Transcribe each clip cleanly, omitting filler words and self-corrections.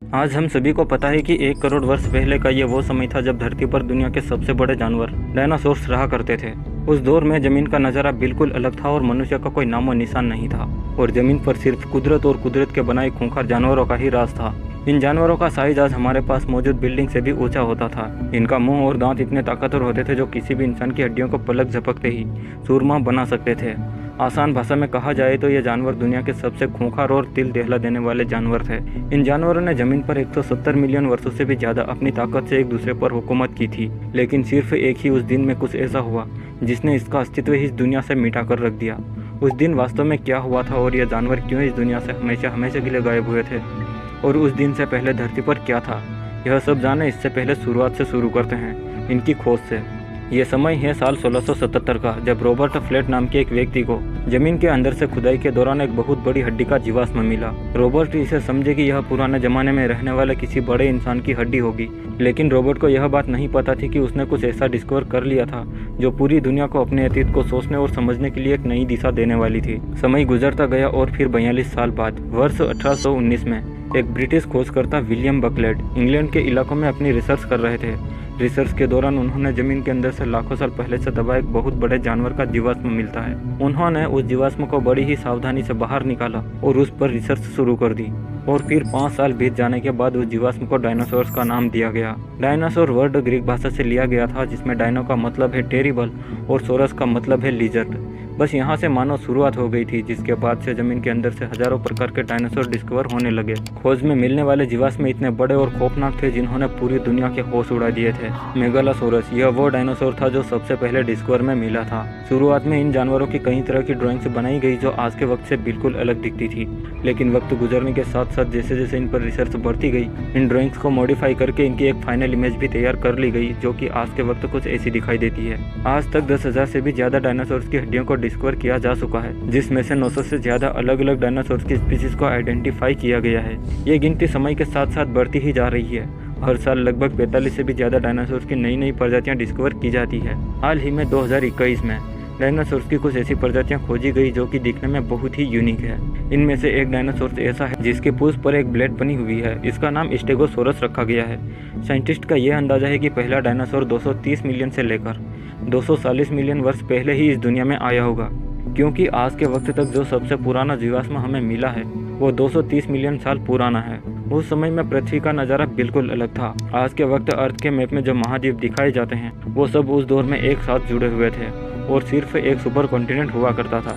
आज हम सभी को पता है कि 1 करोड़ वर्ष पहले का ये वो समय था जब धरती पर दुनिया के सबसे बड़े जानवर डायनासोर्स रहा करते थे। उस दौर में जमीन का नज़ारा बिल्कुल अलग था और मनुष्य का कोई नामो निशान नहीं था और जमीन पर सिर्फ कुदरत और कुदरत के बनाए खूंखार जानवरों का ही राज था। इन जानवरों का साइज आज हमारे पास मौजूद बिल्डिंग से भी ऊंचा होता था। इनका मुंह और दांत इतने ताकतवर होते थे जो किसी भी इंसान की हड्डियों को पलक झपकते ही सूरमा बना सकते थे। आसान भाषा में कहा जाए तो ये जानवर दुनिया के सबसे खूंखार और दिल दहला देने वाले जानवर थे। इन जानवरों ने जमीन पर 170 मिलियन वर्षों से भी ज्यादा अपनी ताकत से एक दूसरे पर हुकूमत की थी, लेकिन सिर्फ एक ही उस दिन में कुछ ऐसा हुआ जिसने इसका अस्तित्व इस दुनिया से मिटा कर रख दिया। उस दिन वास्तव में क्या हुआ था और ये जानवर क्यों इस दुनिया से हमेशा हमेशा के लिए गायब हुए थे, और उस दिन से पहले धरती पर क्या था, यह सब जाने इससे पहले शुरुआत से शुरू करते हैं इनकी खोज से। ये समय है साल 1677 का, जब रॉबर्ट फ्लैट नाम के एक व्यक्ति को जमीन के अंदर से खुदाई के दौरान एक बहुत बड़ी हड्डी का जीवाश्म मिला। रॉबर्ट इसे समझे कि यह पुराने जमाने में रहने वाले किसी बड़े इंसान की हड्डी होगी, लेकिन रॉबर्ट को यह बात नहीं पता थी कि उसने कुछ ऐसा डिस्कवर कर लिया था जो पूरी दुनिया को अपने अतीत को सोचने और समझने के लिए एक नई दिशा देने वाली थी। समय गुजरता गया और फिर 42 साल बाद वर्ष 1819 में एक ब्रिटिश खोजकर्ता विलियम बकलेट इंग्लैंड के इलाकों में अपनी रिसर्च कर रहे थे। रिसर्च के दौरान उन्होंने जमीन के अंदर से लाखों साल पहले से दबा एक बहुत बड़े जानवर का जीवाश्म मिलता है। उन्होंने उस जीवाश्म को बड़ी ही सावधानी से बाहर निकाला और उस पर रिसर्च शुरू कर दी, और फिर 5 साल बीत जाने के बाद उस जीवाश्म को डायनासोर्स का नाम दिया गया। डायनासोर वर्ड ग्रीक भाषा से लिया गया था, जिसमें डायनो का मतलब है टेरिबल और सोरस का मतलब है लिजर्ड। बस यहाँ से मानो शुरुआत हो गई थी, जिसके बाद से जमीन के अंदर से हजारों प्रकार के डायनासोर डिस्कवर होने लगे। खोज में मिलने वाले जीवाश्म इतने बड़े और खौफनाक थे जिन्होंने पूरी दुनिया के होश उड़ा दिए थे। मेगालोसोरस, यह वो डायनासोर था जो सबसे पहले डिस्कवर में मिला था। शुरुआत में इन जानवरों की कई तरह की ड्राइंग्स बनाई गई जो आज के वक्त से बिल्कुल अलग दिखती थी, लेकिन वक्त गुजरने के साथ साथ जैसे जैसे इन पर रिसर्च बढ़ती गई, इन ड्राइंग्स को मॉडिफाई करके इनकी एक फाइनल इमेज भी तैयार कर ली गई, जो कि आज के वक्त कुछ ऐसी दिखाई देती है। आज तक 10,000 से भी ज्यादा डायनासोर्स की हड्डियों को डिस्कवर किया जा चुका है, जिसमें से 900 से ज्यादा अलग अलग डायनासोर्स की स्पीशीज को आइडेंटिफाई किया गया है। ये गिनती समय के साथ साथ बढ़ती ही जा रही है। हर साल लगभग 45 से भी ज्यादा डायनासोर्स की नई नई प्रजातियां डिस्कवर की जाती है। हाल ही में 2021 में डायनासोर्स की कुछ ऐसी प्रजातियां खोजी गई जो कि दिखने में बहुत ही यूनिक है। इनमें से एक डायनासोर ऐसा है जिसके पूंछ पर एक ब्लेड बनी हुई है। इसका नाम स्टेगोसोरस रखा गया है। साइंटिस्ट का यह अंदाजा है कि पहला डायनासोर 230 मिलियन से लेकर 240 मिलियन वर्ष पहले ही इस दुनिया में आया होगा, क्योंकि आज के वक्त तक जो सबसे पुराना जीवाश्म हमें मिला है वो 230 मिलियन साल पुराना है। उस समय में पृथ्वी का नज़ारा बिल्कुल अलग था। आज के वक्त अर्थ के मैप में जो महाद्वीप दिखाए जाते हैं वो सब उस दौर में एक साथ जुड़े हुए थे और सिर्फ एक सुपर कॉन्टिनेंट हुआ करता था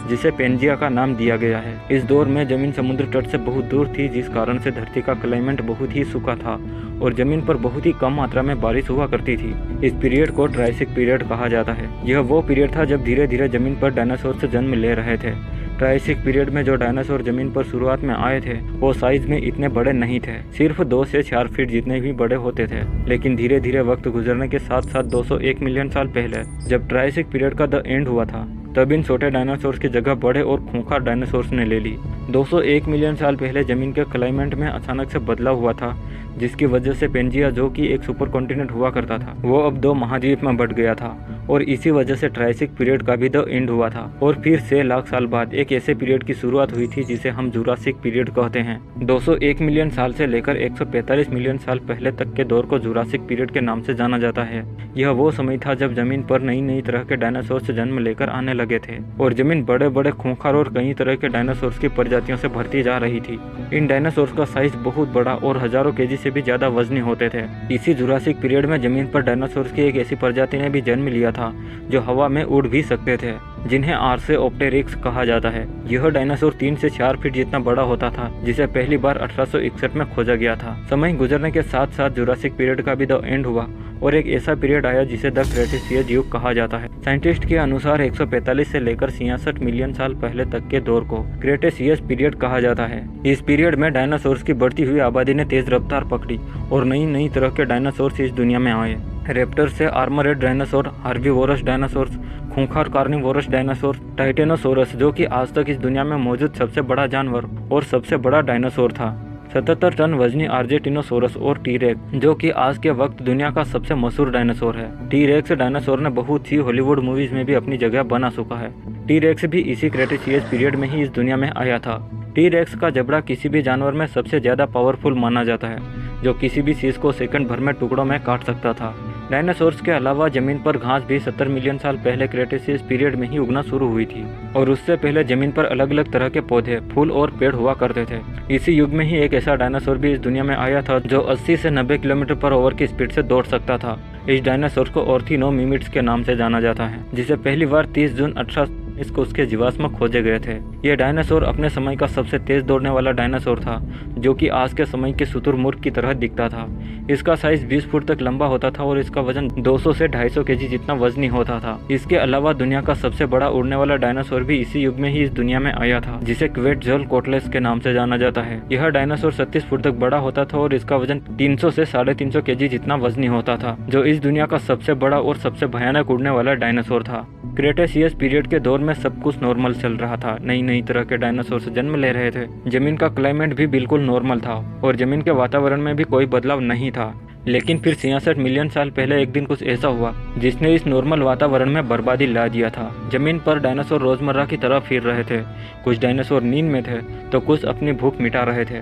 जिसे पेंजिया का नाम दिया गया है। इस दौर में जमीन समुद्र तट से बहुत दूर थी, जिस कारण से धरती का क्लाइमेट बहुत ही सूखा था और जमीन पर बहुत ही कम मात्रा में बारिश हुआ करती थी। इस पीरियड को ट्रायसिक पीरियड कहा जाता है। यह वो पीरियड था जब धीरे धीरे जमीन पर डायनासोर से जन्म ले रहे थे। ट्रायसिक पीरियड में जो डायनासोर जमीन पर शुरुआत में आए थे वो साइज में इतने बड़े नहीं थे, सिर्फ 2 से 4 फीट जितने भी बड़े होते थे। लेकिन धीरे धीरे वक्त गुजरने के साथ साथ 201 मिलियन साल पहले जब ट्रायसिक पीरियड का द एंड हुआ था, तब इन छोटे डायनासोर्स की जगह बड़े और खूंखार डायनासोर्स ने ले ली। 201 मिलियन साल पहले जमीन के क्लाइमेट में अचानक से बदलाव हुआ था, जिसकी वजह से पेंजिया, जो कि एक सुपर कॉन्टिनेंट हुआ करता था, वो अब 2 महाद्वीप में बंट गया था और इसी वजह से ट्रायसिक पीरियड का भी द एंड हुआ था। और फिर 6 लाख साल बाद एक ऐसे पीरियड की शुरुआत हुई थी जिसे हम जुरासिक पीरियड कहते हैं। 201 मिलियन साल से लेकर 145 मिलियन साल पहले तक के दौर को जुरासिक पीरियड के नाम से जाना जाता है। यह वो समय था जब जमीन पर नई नई तरह के डायनासोर्स जन्म लेकर आने लगे थे और जमीन बड़े बड़े खूंखार और कई तरह के डायनासोर्स की प्रजातियों से भरती जा रही थी। इन डायनासोर्स का साइज बहुत बड़ा और हजारों केजी से भी ज्यादा वजनी होते थे। इसी जुरासिक पीरियड में जमीन पर डायनासोर्स की एक ऐसी प्रजाति ने भी जन्म लिया था जो हवा में उड़ भी सकते थे, जिन्हें आर्सेओप्टेरिक्स कहा जाता है। यह डायनासोर 3 से 4 फीट जितना बड़ा होता था, जिसे पहली बार 1861 में खोजा गया था। समय गुजरने के साथ साथ जुरासिक पीरियड का भी द एंड हुआ और एक ऐसा पीरियड आया जिसे द क्रेटेशियस युग कहा जाता है। साइंटिस्ट के अनुसार 145 से लेकर 66 मिलियन साल पहले तक के दौर को क्रेटेशियस पीरियड कहा जाता है। इस पीरियड में डायनासोर्स की बढ़ती हुई आबादी ने तेज रफ्तार पकड़ी और नई नई तरह के डायनासोर्स इस दुनिया में आए। रेप्टर से आर्मरेड डायनासोर, हार्बीवोरस डायनासोर्स, खूंखार कार्निवोरस डायनासोर, टाइटेनोसोरस, जो कि आज तक इस दुनिया में मौजूद सबसे बड़ा जानवर और सबसे बड़ा डायनासोर था। 77 टन वजनी आर्जेटिनोसोरस और टीरेक्स, जो कि आज के वक्त दुनिया का सबसे मशहूर डायनासोर है। टीरेक्स डायनासोर ने बहुत सी हॉलीवुड मूवीज में भी अपनी जगह बना चुका है। टीरेक्स भी इसी क्रेटेशियस पीरियड में ही इस दुनिया में आया था। टी-रेक्स का जबड़ा किसी भी जानवर में सबसे ज़्यादा पावरफुल माना जाता है, जो किसी भी चीज़ को सेकंड भर में टुकड़ों में काट सकता था। डायनासोर्स के अलावा जमीन पर घास भी 70 मिलियन साल पहले क्रेटेशियस पीरियड में ही उगना शुरू हुई थी, और उससे पहले जमीन पर अलग अलग तरह के पौधे, फूल और पेड़ हुआ करते थे। इसी युग में ही एक ऐसा डायनासोर भी इस दुनिया में आया था जो 80 से 90 किलोमीटर पर आवर की स्पीड से दौड़ सकता था। इस डायनासोर को ऑर्थिनोमिमिड्स के नाम से जाना जाता है, जिसे पहली बार 30 जून 1819 को उसके जीवाश्म खोजे गए थे। यह डायनासोर अपने समय का सबसे तेज दौड़ने वाला डायनासोर था, जो कि आज के समय के शुतुरमुर्ग की तरह दिखता था। इसका साइज 20 फुट तक लंबा होता था और इसका वजन 200 से 250 केजी जितना वजनी होता था। इसके अलावा दुनिया का सबसे बड़ा उड़ने वाला डायनासोर भी इसी युग में ही इस दुनिया में आया था, जिसे क्वेटज़ुअलकोट्लिस के नाम से जाना जाता है। यह डायनासोर 37 फुट तक बड़ा होता था और इसका वजन 300 से 350 केजी जितना वजनी होता था, जो इस दुनिया का सबसे बड़ा और सबसे भयानक उड़ने वाला डायनासोर था। क्रेटेशियस पीरियड के दौर में सब कुछ नॉर्मल चल रहा था। नई नई तरह के डायनासोर से जन्म ले रहे थे। जमीन का क्लाइमेट भी बिल्कुल नॉर्मल था और जमीन के वातावरण में भी कोई बदलाव नहीं था। लेकिन फिर 66 मिलियन साल पहले एक दिन कुछ ऐसा हुआ जिसने इस नॉर्मल वातावरण में बर्बादी ला दिया था। जमीन पर डायनासोर रोजमर्रा की तरह फिर रहे थे। कुछ डायनासोर नींद में थे तो कुछ अपनी भूख मिटा रहे थे।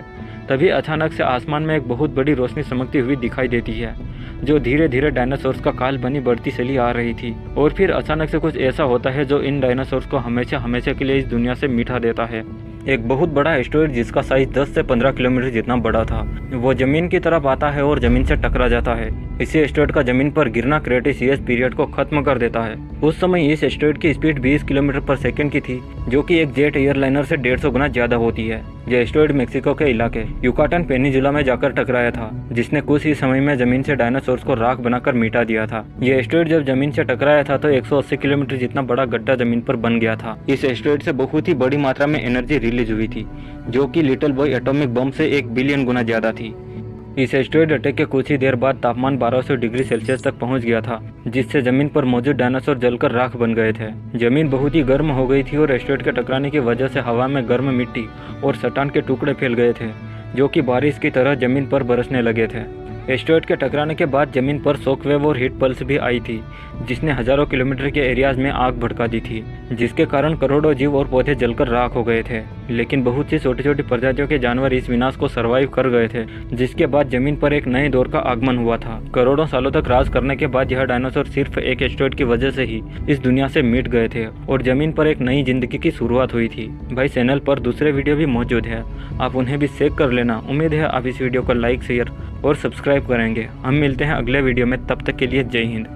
तभी अचानक से आसमान में एक बहुत बड़ी रोशनी चमकती हुई दिखाई देती है, जो धीरे धीरे डायनासोर्स का काल बनी बढ़ती चली आ रही थी। और फिर अचानक से कुछ ऐसा होता है जो इन डायनासोर्स को हमेशा हमेशा के लिए इस दुनिया से मिटा देता है। एक बहुत बड़ा एस्टेरॉयड जिसका साइज 10 से 15 किलोमीटर जितना बड़ा था, वो जमीन की तरफ आता है और जमीन से टकरा जाता है। इसी एस्टेरॉयड का जमीन पर गिरना क्रेटेशियस पीरियड को खत्म कर देता है। उस समय इस एस्टेरॉयड की स्पीड 20 किलोमीटर पर सेकंड की थी, जो कि एक जेट एयरलाइनर से 150 गुना ज्यादा होती है। यह एस्टेरॉयड मेक्सिको के इलाके युकाटन पेनिनसुला में जाकर टकराया था, जिसने कुछ ही समय में जमीन से डायनासोर्स को राख बनाकर मिटा दिया था। यह एस्टेरॉयड जब जमीन से टकराया था तो 180 किलोमीटर जितना बड़ा गड्ढा जमीन पर बन गया था। इस एस्टेरॉयड से बहुत ही बड़ी मात्रा में एनर्जी रिलीज हुई थी, जो कि लिटिल बॉय एटॉमिक बम से 1 बिलियन गुना ज्यादा थी। इस एस्टेरॉयड अटैक के कुछ ही देर बाद तापमान 1200 डिग्री सेल्सियस तक पहुंच गया था, जिससे जमीन पर मौजूद डायनासोर जलकर राख बन गए थे। जमीन बहुत ही गर्म हो गई थी और एस्टेरॉयड के टकराने की वजह से हवा में गर्म मिट्टी और चट्टान के टुकड़े फैल गए थे, जो कि बारिश की तरह जमीन पर बरसने लगे थे। एस्टेरॉयड के टकराने के बाद जमीन पर शॉकवेव और हीट पल्स भी आई थी, जिसने हजारों किलोमीटर के एरियाज में आग भड़का दी थी, जिसके कारण करोड़ों जीव और पौधे जलकर राख हो गए थे। लेकिन बहुत सी छोटी छोटी प्रजातियों के जानवर इस विनाश को सर्वाइव कर गए थे, जिसके बाद जमीन पर एक नए दौर का आगमन हुआ था। करोड़ों सालों तक राज करने के बाद यह डायनासोर सिर्फ एक एस्टेरॉयड की वजह से ही इस दुनिया से मिट गए थे और जमीन पर एक नई जिंदगी की शुरुआत हुई थी। भाई चैनल पर दूसरे वीडियो भी मौजूद है, आप उन्हें भी चेक कर लेना। उम्मीद है आप इस वीडियो को लाइक, शेयर और सब्सक्राइब करेंगे। हम मिलते हैं अगले वीडियो में, तब तक के लिए जय हिंद।